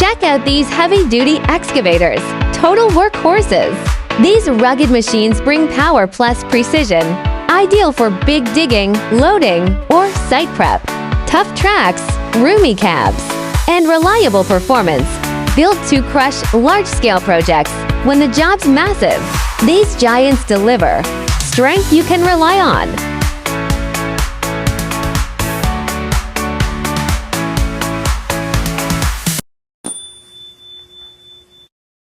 Check out these heavy-duty excavators, total workhorses. These rugged machines bring power plus precision, ideal for big digging, loading, or site prep. Tough tracks, roomy cabs, and reliable performance, built to crush large-scale projects when the job's massive. These giants deliver strength you can rely on,